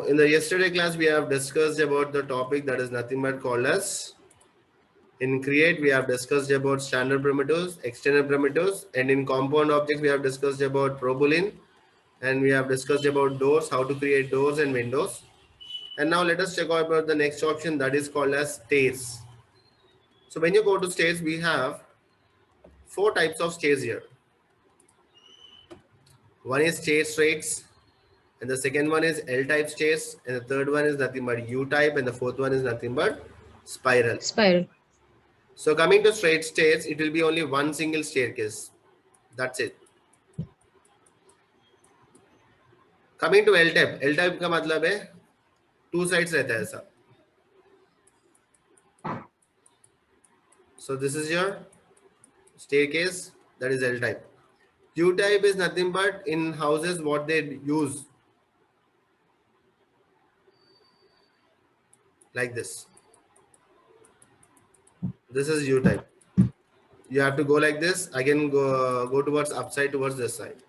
So in the yesterday class, we have discussed about the topic that is nothing but called as in create. We have discussed about standard primitives, external primitives, and in compound objects, we have discussed about proboolean, and we have discussed about doors, how to create doors and windows. And now let us check out about the next option that is called as stairs. So when you go to stairs, we have four types of stairs here. One is stair straights, and the second one is L-type stairs, and the third one is nothing but U-type, and the fourth one is nothing but spiral. Spiral. So coming to straight stairs, it will be only one single staircase. That's it. Coming to L-type, L-type का मतलब है two sides रहता है ऐसा. So this is your staircase, that is L-type. U-type is nothing but in houses what they use. Like this. This is U-type. You have to go like this, again go towards upside towards this side.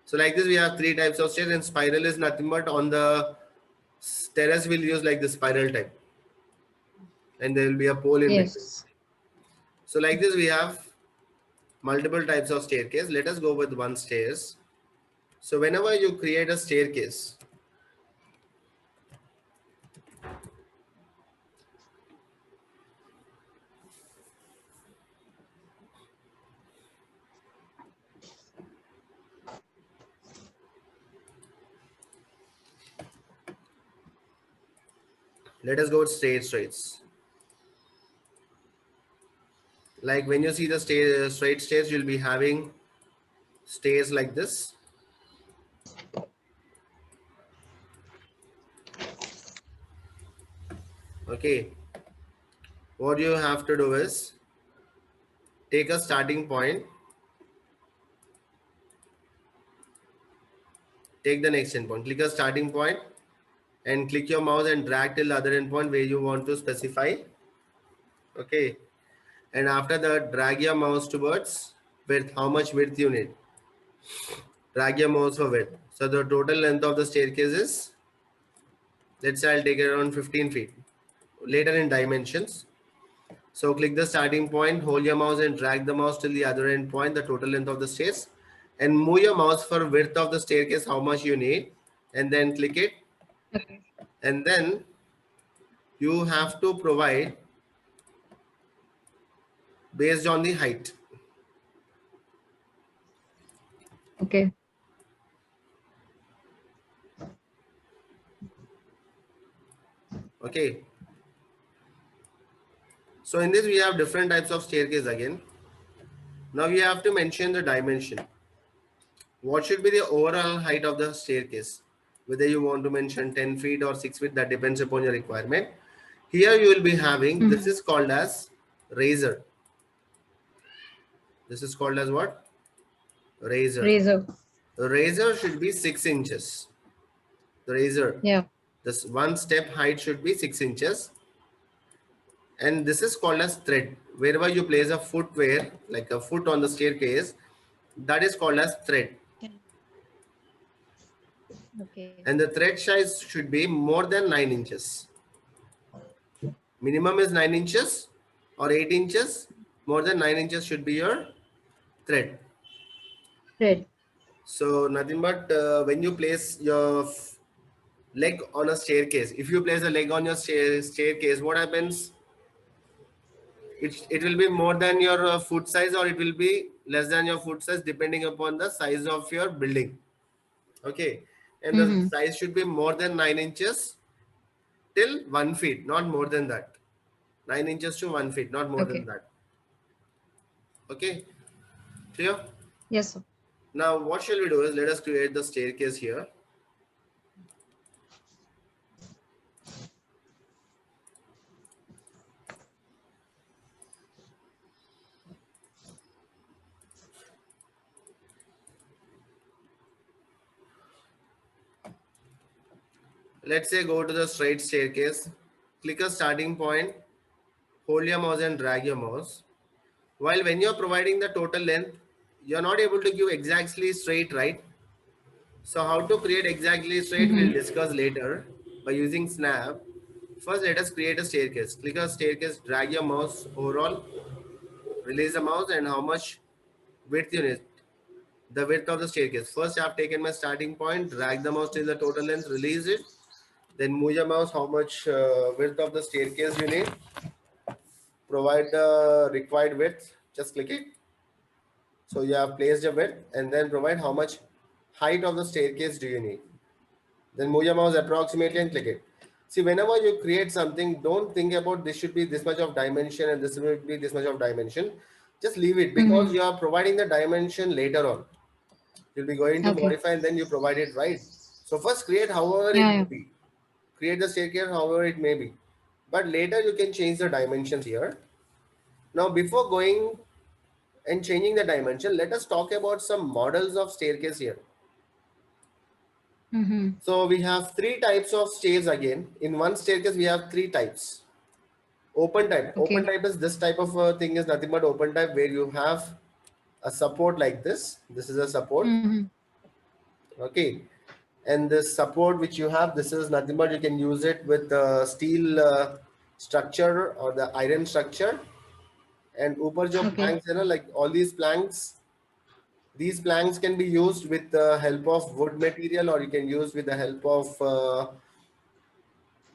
So like this we have three types of stairs, and spiral is nothing but on the terrace we'll use like the spiral type. And there will be a pole in between. Yes. So like this we have multiple types of staircase. Let us go with one stairs. So whenever you create a staircase, let us go with straights. Like when you see the straight stairs, you'll be having stairs like this. Okay. What you have to do is take a starting point, take the next endpoint, click a starting point, and click your mouse and drag till the other endpoint where you want to specify. Okay. And after that, drag your mouse towards width, how much width you need. Drag your mouse for width. So the total length of the staircase is, let's say I'll take it around 15 feet. Later in dimensions. So click the starting point, hold your mouse and drag the mouse till the other end point, the total length of the stairs. And move your mouse for width of the staircase, how much you need. And then click it. Okay. And then you have to provide based on the height. Okay. Okay. So in this we have different types of staircase again. Now we have to mention the dimension. What should be the overall height of the staircase? Whether you want to mention 10 feet or 6 feet, that depends upon your requirement. Here you will be having, this is called as razor. This is called as what? Razor. Razor. The razor should be 6 inches. The razor. Yeah. This one step height should be 6 inches. And this is called as thread. Wherever you place a footwear, like a foot on the staircase, that is called as thread. Okay. And the thread size should be more than 9 inches. Minimum is 9 inches or 8 inches. More than 9 inches should be your thread. Thread. So nothing but when you place your leg on a staircase, if you place a leg on your staircase, what happens? It will be more than your foot size, or it will be less than your foot size, depending upon the size of your building. Okay. And the size should be more than 9 inches till 1 feet, not more than that. 9 inches to 1 feet, not more than that. Okay. Clear? Yes, sir. Now what shall we do is, let us create the staircase here. Let's say go to the straight staircase, click a starting point, hold your mouse and drag your mouse. While when you're providing the total length, you're not able to give exactly straight, right? So how to create exactly straight, we'll discuss later. by using Snap. First, let us create a staircase. Click on staircase, drag your mouse overall, release the mouse, and how much width you need. The width of the staircase. First, I have taken my starting point, drag the mouse till the total length, release it. Then move your mouse, how much width of the staircase you need. Provide the required width. Just click it. So you have placed a width, and then provide how much height of the staircase do you need. Then move your mouse approximately and click it. See, whenever you create something, don't think about this should be this much of dimension and this will be this much of dimension. Just leave it because you are providing the dimension later on. You'll be going to Okay. modify and then you provide it, right? So first create however it Yeah, may yeah. be. Create the staircase however it may be. But later you can change the dimensions here. Now before going and changing the dimension, let us talk about some models of staircase here. So we have three types of stairs again. In one staircase, we have three types. Open type. Okay. Open type is this type of thing is nothing but open type where you have a support like this. This is a support. Okay. And this support which you have, this is nothing but you can use it with the steel structure or the iron structure. And upar jo Okay. planks, like all these planks can be used with the help of wood material or you can use with the help of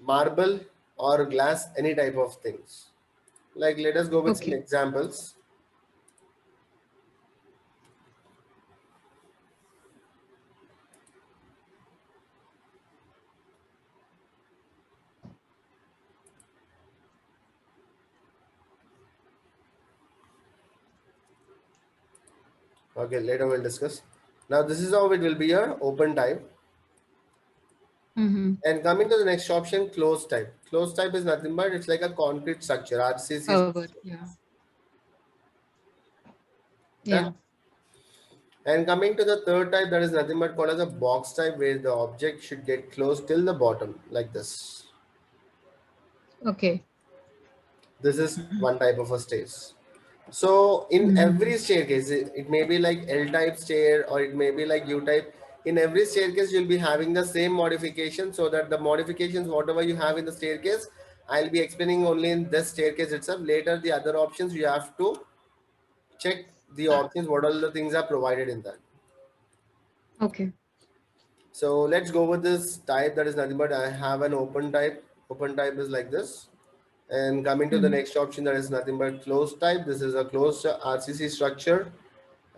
marble or glass, any type of things. Like let us go with some Okay. examples. Okay, later we'll discuss. Now this is how it will be your open type. And coming to the next option, closed type. Closed type is nothing but it's like a concrete structure, RCC Oh, good. structure. Yeah. Done? Yeah. And coming to the third type, that is nothing but called as a box type, where the object should get closed till the bottom, like this. Okay. This is one type of a stairs. So in every staircase, it may be like L type stair or it may be like U type. In every staircase, you'll be having the same modification, so that the modifications, whatever you have in the staircase, I'll be explaining only in this staircase itself. Later, the other options you have to check the options, what all the things are provided in that. Okay. So let's go with this type, that is nothing but I have an open type. Open type is like this. And coming to the next option, that is nothing but closed type. This is a closed RCC structure.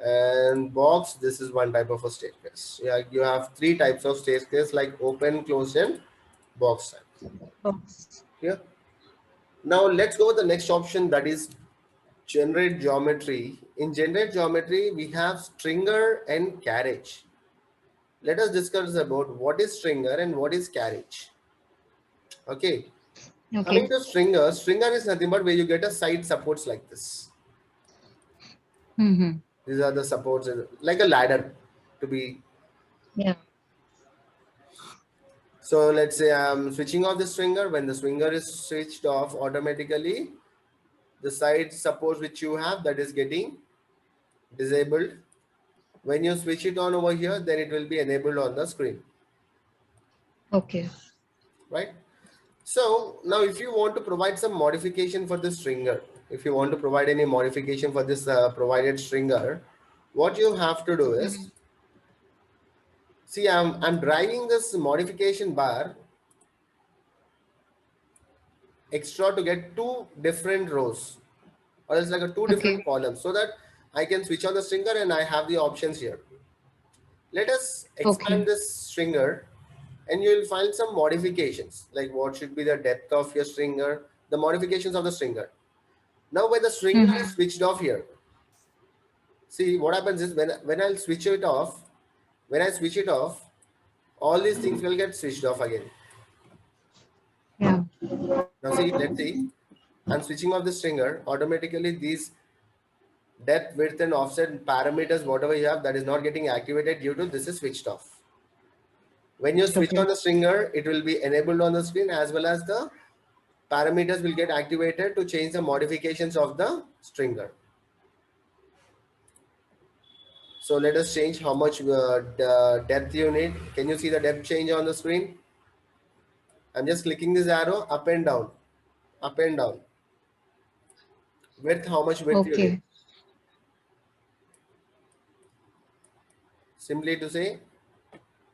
And box, this is one type of a staircase. Yeah, you have three types of staircase, like open, closed, and box type. Box. Yeah. Now let's go with the next option, that is generate geometry. In generate geometry, we have stringer and carriage. Let us discuss about what is stringer and what is carriage. Okay. Coming Okay. to stringer, stringer is nothing but where you get a side supports like this. These are the supports, like a ladder to be. Yeah. So let's say I'm switching off the stringer. When the stringer is switched off, automatically the side supports which you have, that is getting disabled. When you switch it on over here, then it will be enabled on the screen. Okay. Right? So now if you want to provide some modification for the stringer, if you want to provide any modification for this provided stringer, what you have to do is, see, I'm dragging this modification bar extra to get two different rows, or it's like a two different Okay. columns, so that I can switch on the stringer and I have the options here. Let us expand Okay. this stringer and you will find some modifications, like what should be the depth of your stringer, the modifications of the stringer. Now when the stringer is switched off here, see what happens is when I'll switch it off, when I switch it off, all these things will get switched off again. Yeah. Now see, let's see, I'm switching off the stringer, automatically these depth, width and offset parameters, whatever you have, that is not getting activated due to this is switched off. When you switch Okay. on the stringer, it will be enabled on the screen, as well as the parameters will get activated to change the modifications of the stringer. So let us change how much depth you need. Can you see the depth change on the screen? I'm just clicking this arrow up and down, up and down. Width, how much width you need? Okay. Simply to say,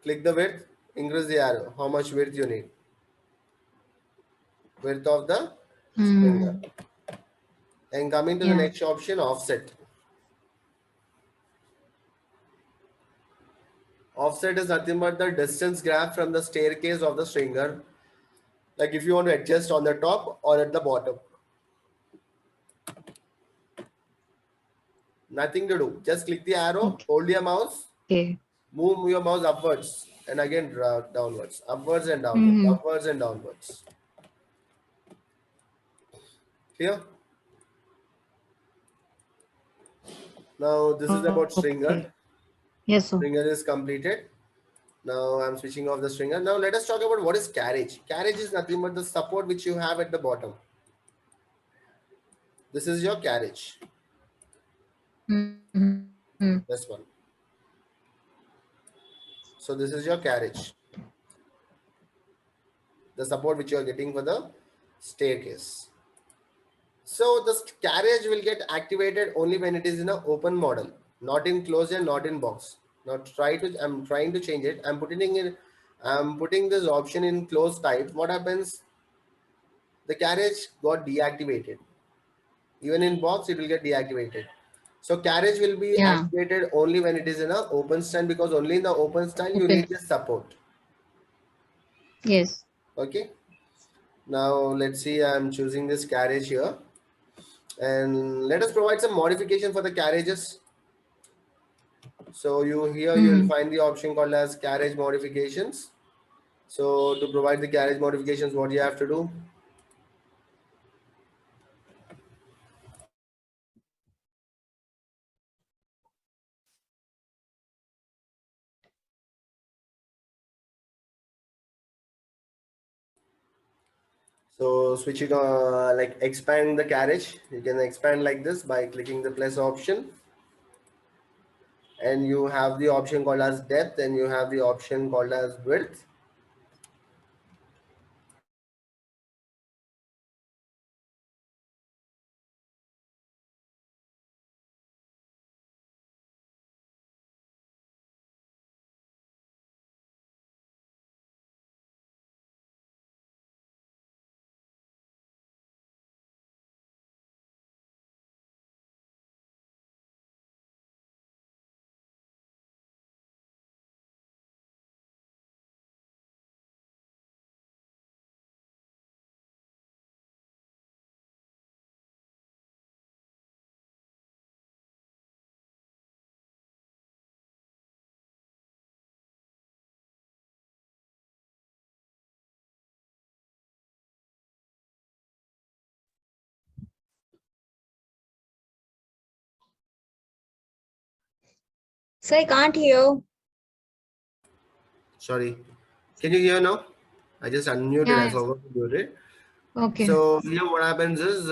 click the width, increase the arrow. How much width you need? Width of the stringer. And coming to the Yeah. next option, offset. Offset is nothing but the distance graph from the staircase of the stringer. Like if you want to adjust on the top or at the bottom. Nothing to do. Just click the arrow, Okay. hold your mouse, Okay. move your mouse upwards and again downwards. Upwards and downwards. Upwards and downwards. Clear? Now this is about stringer. Okay. Yes, sir. Stringer is completed. Now I'm switching off the stringer. Now let us talk about what is carriage. Carriage is nothing but the support which you have at the bottom. This is your carriage. This one. So this is your carriage. The support which you are getting for the staircase. So the carriage will get activated only when it is in an open model, not in closed and not in box. Now I'm trying to change it. I'm putting this option in closed type. What happens? The carriage got deactivated. Even in box, it will get deactivated. So carriage will be Yeah. activated only when it is in an open stand, because only in the open stand you Okay. need this support. Yes. Okay. Now let's see. I'm choosing this carriage here. And let us provide some modification for the carriages. So you will find the option called as carriage modifications. So to provide the carriage modifications, what you have to do? So switching like expand the carriage, you can expand like this by clicking the plus option. And you have the option called as depth, and you have the option called as width. So I can't hear. Sorry, can you hear now? I just unmuted. I Yeah. forgot to mute it. Okay. So here what happens is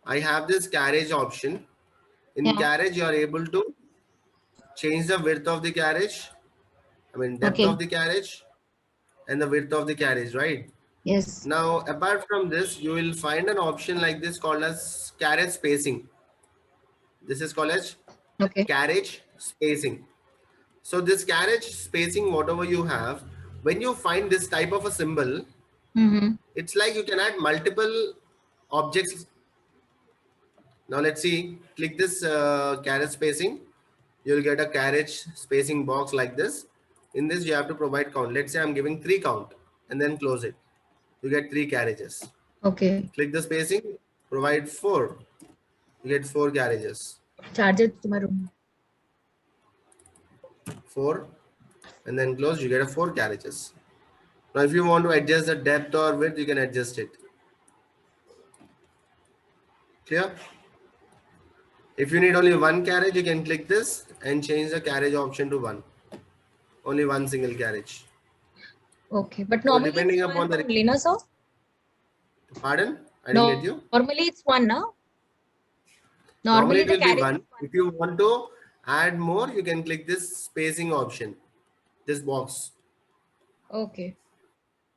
I have this carriage option. In Yeah. carriage, you are able to change the width of the carriage. I mean depth Okay. of the carriage and the width of the carriage, right? Yes. Now, apart from this, you will find an option like this called as carriage spacing. This is called as Okay. carriage spacing. So this carriage spacing, whatever you have, when you find this type of a symbol, it's like you can add multiple objects. Now let's see, click this carriage spacing. You'll get a carriage spacing box like this. In this, you have to provide count. Let's say I'm giving 3 count and then close it. You get 3 carriages. Okay. Click the spacing, provide 4. You get 4 carriages. Charger to my room. 4 and then close, you get a 4 carriages. Now if you want to adjust the depth or width, you can adjust it. Clear? If you need only 1 carriage, you can click this and change the carriage option to 1. Only 1 single carriage. Okay, but So normally depending it's upon one the only, no, sir? pardon, I didn't get you. Normally it's one, no? Normally Normally it the will be carriage 1. is one. If you want to add more, you can click this spacing option, this box. Okay.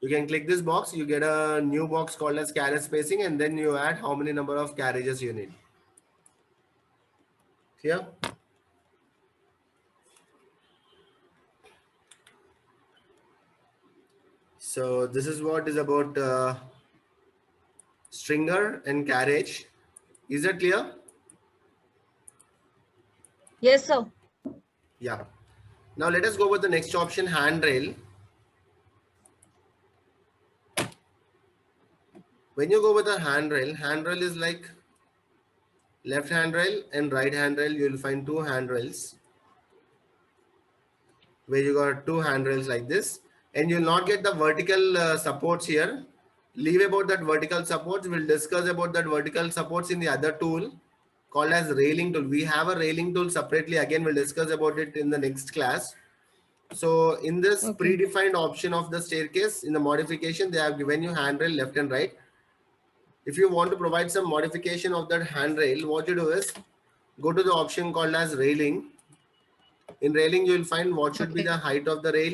You can click this box, you get a new box called as carriage spacing, and then you add how many number of carriages you need. Clear? So this is what is about stringer and carriage. Is that clear? Yes, sir. Yeah. Now let us go with the next option, handrail. When you go with a handrail is like left handrail and right handrail. You will find two handrails where you got two handrails like this, and you will not get the vertical supports here. Leave about that vertical supports. We'll discuss about that vertical supports in the other tool called as railing tool. We have a railing tool separately. Again, we'll discuss about it in the next class. So in this Okay. predefined option of the staircase, in the modification, they have given you handrail left and right. If you want to provide some modification of that handrail, what you do is go to the option called as railing. In railing, you will find what should be Okay. the height of the rail,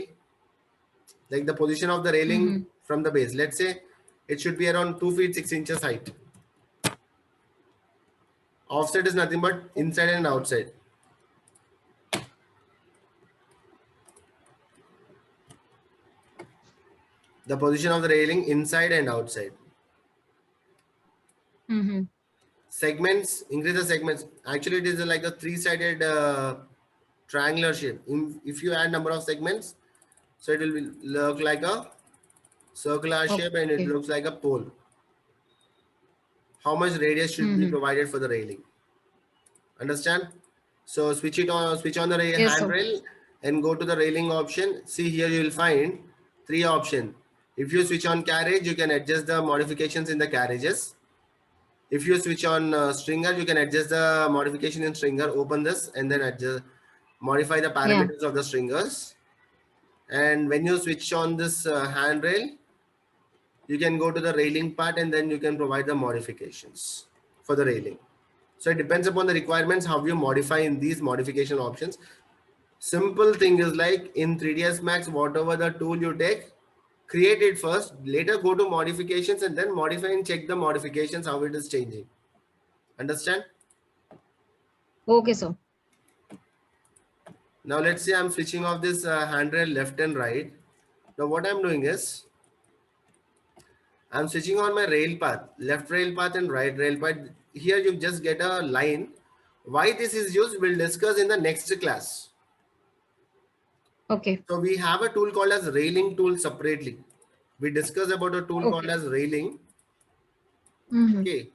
like the position of the railing Mm-hmm. from the base. Let's say it should be around 2 feet 6 inches height. Offset is nothing but inside and outside. The position of the railing inside and outside. Mm-hmm. Segments, increase the segments. Actually, it is like a three-sided triangular shape. If you add number of segments, so it will look like a circular shape and it Okay. looks like a pole. How much radius should be Mm-hmm. provided for the railing? Understand? So switch it on, switch on the Yes, sir. handrail and go to the railing option. See here you will find three options. If you switch on carriage, you can adjust the modifications in the carriages. If you switch on stringer, you can adjust the modification in stringer. Open this and then adjust, modify the Yeah. parameters of the stringers. And when you switch on this handrail, you can go to the railing part and then you can provide the modifications for the railing. So it depends upon the requirements how you modify in these modification options. Simple thing is like in 3ds Max, whatever the tool you take, create it first, later go to modifications and then modify and check the modifications how it is changing. Understand? Okay, sir. Now let's say I'm switching off this handrail left and right. Now what I'm doing is I'm switching on my rail path, left rail path and right rail path. Here you just get a line. Why this is used, we'll discuss in the next class. Okay. So we have a tool called as railing tool separately. We discuss about a tool called Okay. as railing. Mm-hmm. Okay.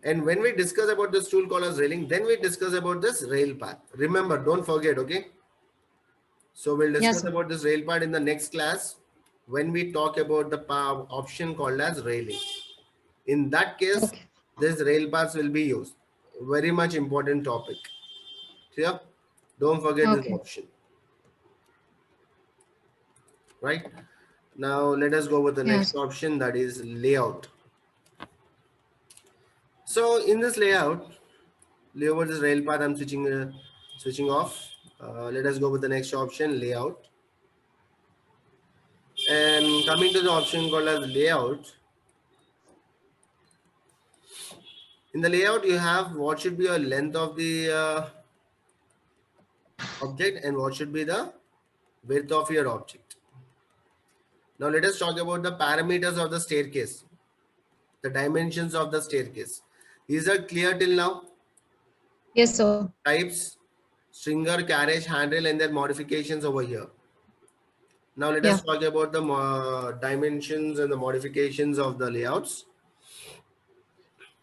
And when we discuss about this tool called as railing, then we discuss about this rail path. Remember, don't forget, okay? So we'll Yes, discuss sir. about this rail path in the next class when we talk about the option called as railing. In that case, Okay. this rail paths will be used. Very much important topic. Clear? Don't forget this Okay. option. Right? Now let us go with the next Yes. option, that is layout. So in this layout this rail path, I'm switching off. Let us go with the next option, layout. And coming to the option called as layout. In the layout, you have what should be your length of the object and what should be the width of your object. Now let us talk about the parameters of the staircase, the dimensions of the staircase. These are clear till now? Yes, sir. Types, stringer, carriage, handrail, and their modifications over here. Now let Yeah. us talk about the dimensions and the modifications of the layouts.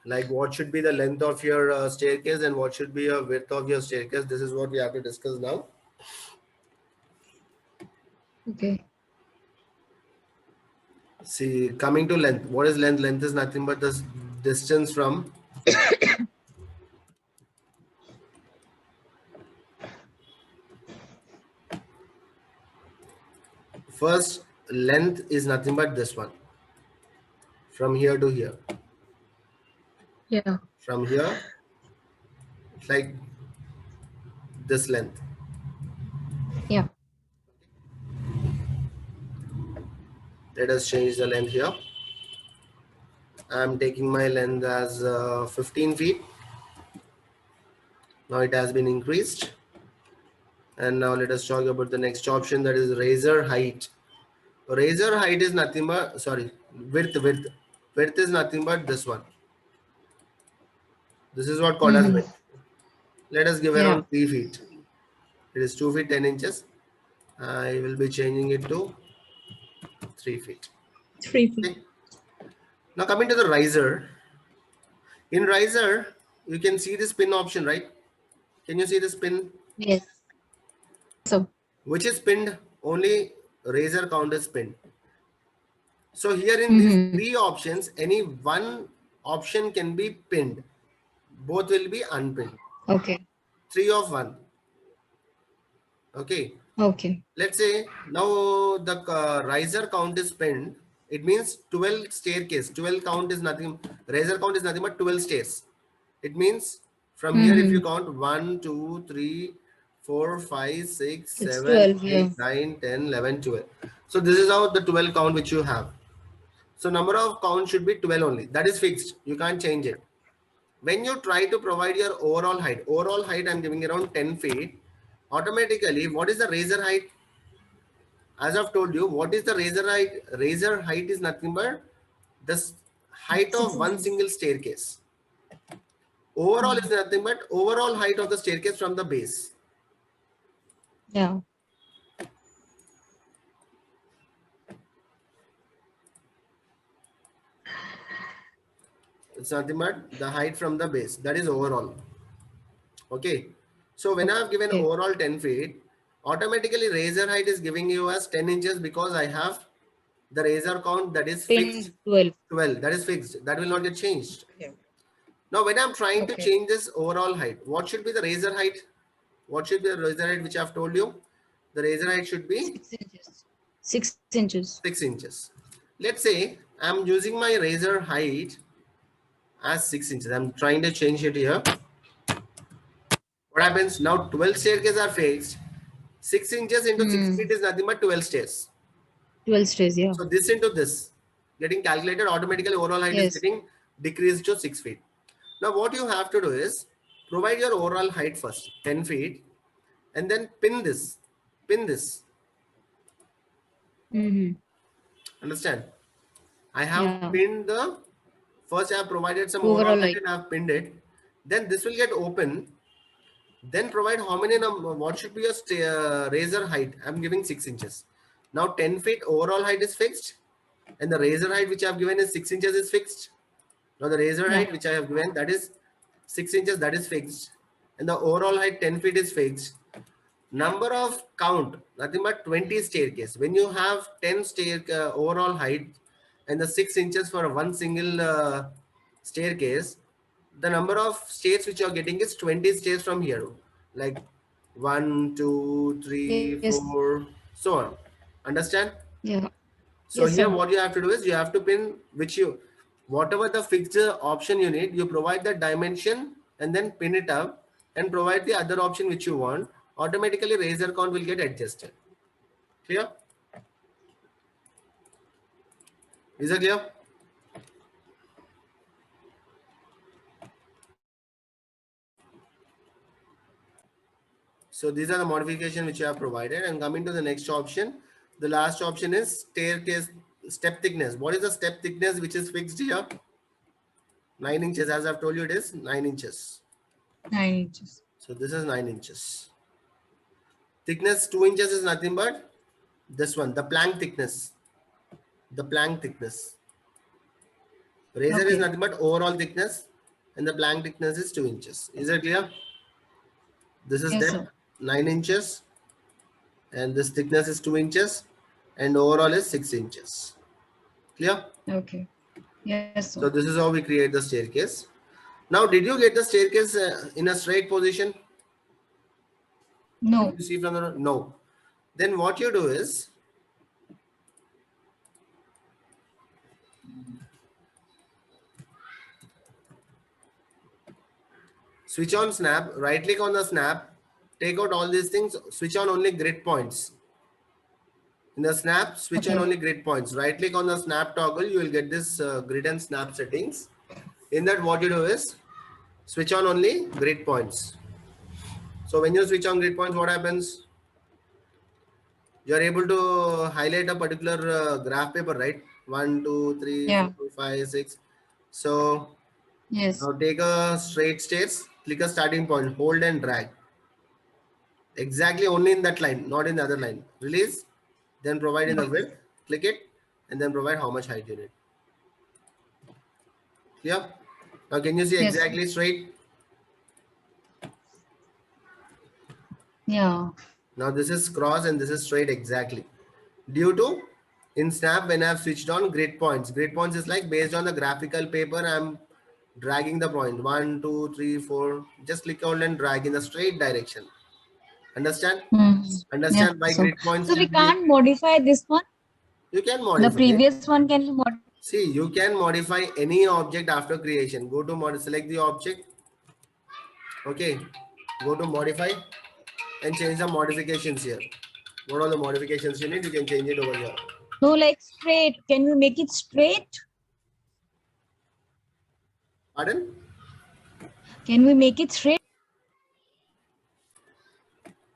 Like what should be the length of your staircase and what should be your width of your staircase. This is what we have to discuss now. Okay. See, coming to length. What is length? Length is nothing but the distance from first length is nothing but this one. From here to here. Yeah. From here, it's like this length. Yeah. Let us change the length here. I'm taking my length as 15 feet. Now it has been increased. And now let us talk about the next option, that is razor height. Razor height is nothing but, sorry, width. Width is nothing but this one. This is what called as Mhm. width. Let us give Yeah. around 3 feet. It is 2 feet 10 inches. I will be changing it to 3 feet. 3 feet. Okay. Now coming to the riser. In riser, you can see the spin option, right? Can you see the spin? Yes. So. Which is pinned? Only razor count is pinned. So here in these Mhm. 3 options, any one option can be pinned. Both will be unpinned. Okay. 3 of 1. Okay. Okay. Let's say now the riser count is pinned. It means 12 staircase. 12 count is nothing. Riser count is nothing but 12 stairs. It means from here, if you Mhm. count 1, 2, 3, 4, 5, 6, It's 7, 12. Yeah. 8, 9, 10, 11, 12. So this is how the 12 count which you have. So number of count should be 12 only. That is fixed. You can't change it. When you try to provide your overall height I'm giving around 10 feet. Automatically, what is the razor height? As I've told you, what is the razor height? Razor height is nothing but the height 6 of one inches. single staircase. Overall is nothing but overall height of the staircase from the base. Yeah. It's nothing but the height from the base. That is overall. Okay. So when I have given Okay. overall 10 feet, automatically razor height is giving you as 10 inches because I have the razor count that is fixed. Pin 12. 12. That is fixed. That will not get changed. Yeah. Now when I'm trying to Okay. change this overall height, what should be the razor height? What should be the razor height which I have told you? The razor height should be 6 inches. 6 inches. 6 inches. Let's say I'm using my razor height as 6 inches. I'm trying to change it here. What happens now? 12 staircases are fixed. 6 inches into 6 feet is nothing but 12 stairs. 12 stays. Yeah. So this into this getting calculated automatically, overall height is Yes. getting decreased to 6 feet. Now what you have to do is provide your overall height first, 10 feet, and then pin this. Pin this. Mm-hmm. Understand? I have Yeah. pinned the first. I have provided some Overall overall height height. and I have pinned it. Then this will get open. Then provide how many what should be your razor height? I'm giving 6 inches. Now 10 feet overall height is fixed, and the razor height which I have given is 6 inches is fixed. Now the razor Yeah. height which I have given, that is 6 inches, that is fixed, and the overall height 10 feet is fixed. Number of count nothing but 20 staircase. When you have 10 stair overall height and the 6 inches for one single staircase, the number of stairs which you are getting is 20 stairs from here, like 1, 2, 3, Yes. 4, so on. Understand? Yeah. So Yes, here sir. what you have to do is you have to pin which you, whatever the fixed option you need, you provide that dimension and then pin it up and provide the other option which you want. Automatically razor count will get adjusted. Clear? Is it clear? So these are the modification which you have provided, and coming to the next option, the last option is staircase step thickness. What is the step thickness which is fixed here? 9 inches, as I've told you, it is 9 inches. 9 inches. So this is 9 inches. Thickness 2 inches is nothing but this one, the plank thickness. The plank thickness. Razor is Okay. nothing but overall thickness, and the plank thickness is 2 inches. Is it clear? This is Yes, depth sir. 9 inches, and this thickness is 2 inches, and overall is 6 inches. Clear? Okay. Yes, So sir. this is how we create the staircase. Now, did you get the staircase in a straight position? No. Did you see from the no? Then what you do is switch on snap, right click on the snap, take out all these things, switch on only grid points. In the snap, switch on Okay. only grid points. Right click on the snap toggle, you will get this grid and snap settings. In that, what you do is switch on only grid points. So when you switch on grid points, what happens? You are able to highlight a particular graph paper, right? 1, 2, 3, Yeah. 4, 5, 6. So Yes. now take a straight states, click a starting point, hold and drag. Exactly only in that line, not in the other line. Release, then provide in the width, click it, and then provide how much height you need. Clear? Now can you see Yes. exactly straight? Yeah. Now this is cross and this is straight exactly. Due to in Snap, when I have switched on grid points is like based on the graphical paper, I'm dragging the point 1, 2, 3, 4. Just click on and drag in the straight direction. Understand? Mhm. Yeah. Understand why So, grid points So we will be. can't modify this one. You can The modify. previous one can be modified. See, you can modify any object after creation. Go to select the object. Okay. Go to modify and change the modifications here. What are the modifications you need? You can change it over here. No, like straight. Can we make it straight? Pardon? Can we make it straight?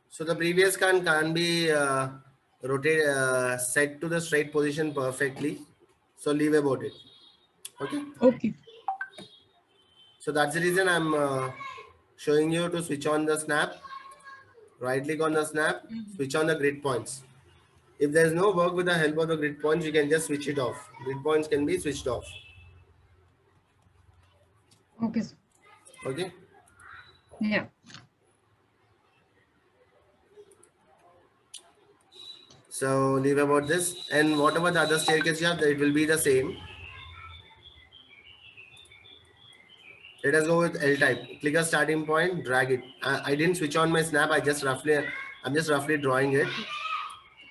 So the previous can be rotate set to the straight position perfectly. So leave about it. Okay. Okay. So that's the reason I'm showing you to switch on the snap. Right click on the snap. Switch on the grid points. If there is no work with the help of the grid points, you can just switch it off. Grid points can be switched off. Okay. Sir. Okay. Yeah. So leave about this, and whatever the other staircase you have, it will be the same. Let us go with L type. Click a starting point, drag it. I didn't switch on my snap. I'm just roughly drawing it.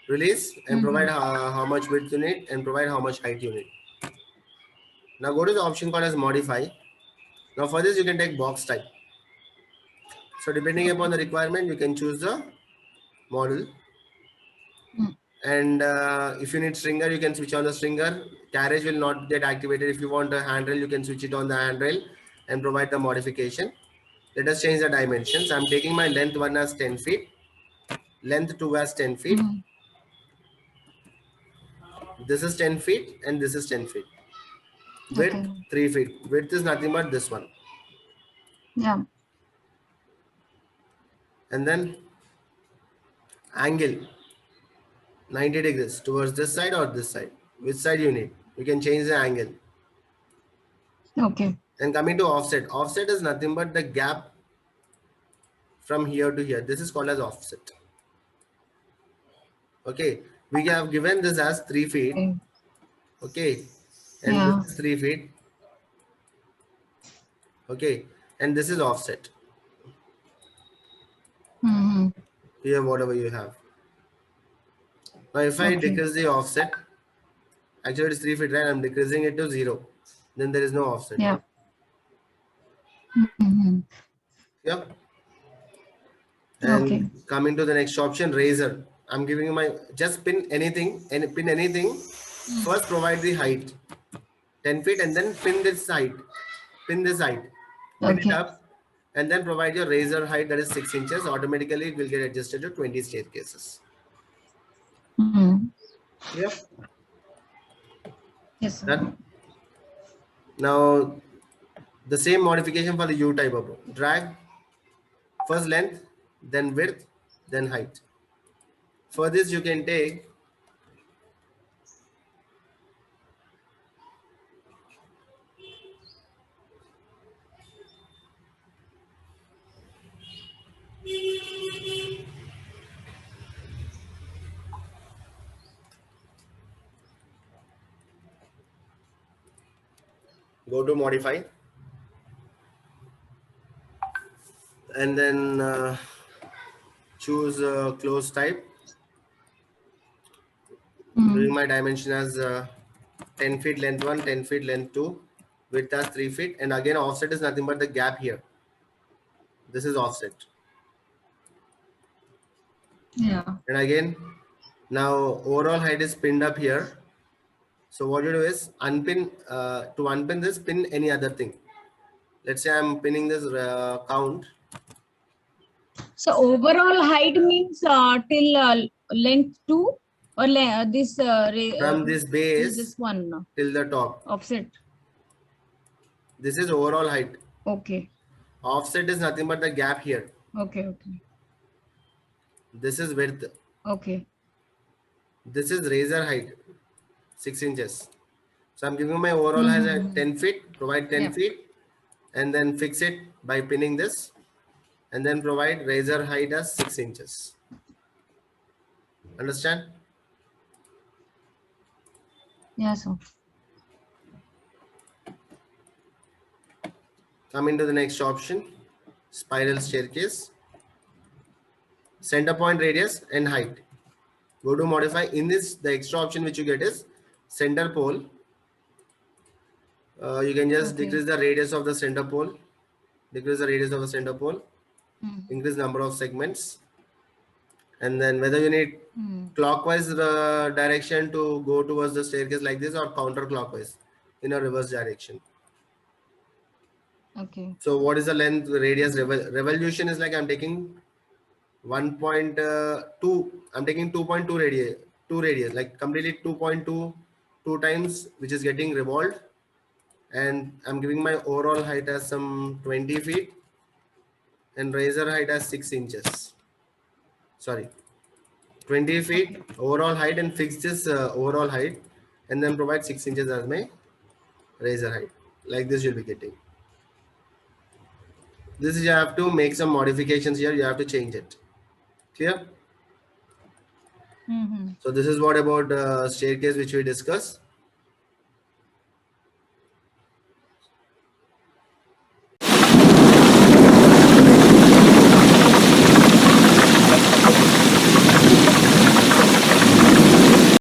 Release and provide how much width you need and provide how much height you need. Now go to the option called as modify. Now for this you can take box type. So depending upon the requirement, you can choose the model. And if you need stringer, you can switch on the stringer. Carriage will not get activated. If you want a handrail, you can switch it on the handrail and provide the modification. Let us change the dimensions. I'm taking my length 1 as 10 feet, length 2 as 10 feet. This is 10 feet and this is 10 feet. Width Okay. 3 feet. Width is nothing but this one. Yeah. And then angle 90 degrees towards this side or this side. Which side you need? You can change the angle. Okay. And coming to offset. Offset is nothing but the gap from here to here. This is called as offset. Okay. We have given this as 3 feet. Okay. Okay. And Yeah. this is 3 feet. Okay. And this is offset. Mm-hmm. Here, whatever you have. Now, if I Okay. decrease the offset, actually it is 3 feet, right? I'm decreasing it to 0. Then there is no offset. Yeah. Mm-hmm. Yep. And Okay. coming to the next option, razor. I'm giving you my just pin anything and pin anything. First, provide the height 10 feet and then pin this height. Pin this height. Pin it Okay. up and then provide your razor height that is 6 inches. Automatically, it will get adjusted to 20 staircases. Mm-hmm. Yep. Yes. Sir. Done. Now, the same modification for the U type of drag. First length, then width, then height. For this, you can take go to modify and then choose close type. Doing my dimension as 10 feet length 1, 10 feet length 2, width as 3 feet, and again offset is nothing but the gap here. This is offset. Yeah. And again Now overall height is pinned up here. So what you do is unpin, to unpin this, pin any other thing. Let's say I'm pinning this count. So overall height means till length 2 or this From this base this one till the top. offset. This is overall height. Okay. Offset is nothing but the gap here. Okay. Okay. This is width. Okay. This is razor height, 6 inches. So I'm giving my overall height at 10 feet, provide 10 Yeah. feet, and then fix it by pinning this, and then provide razor height as 6 inches. Understand? Yeah, sir. Coming to the next option, spiral staircase. Center point radius and height. Go to modify. In this, the extra option which you get is center pole. You can just Okay. decrease the radius of the center pole, decrease the radius of the center pole, Mm. increase number of segments, and then whether you need Mm. clockwise direction to go towards the staircase like this, or counterclockwise in a reverse direction. Okay. So what is the length, radius, revolution is like I'm taking 1.2, I'm taking 2.2 radius, like completely 2.2 times, which is getting revolved, and I'm giving my overall height as some 20 feet and razor height as 6 inches. Sorry, 20 feet overall height, and fix this overall height, and then provide 6 inches as my razor height. Like this you'll be getting. This is, you have to make some modifications here, you have to change it. Clear? Mm-hmm. So this is what about staircase which we discussed.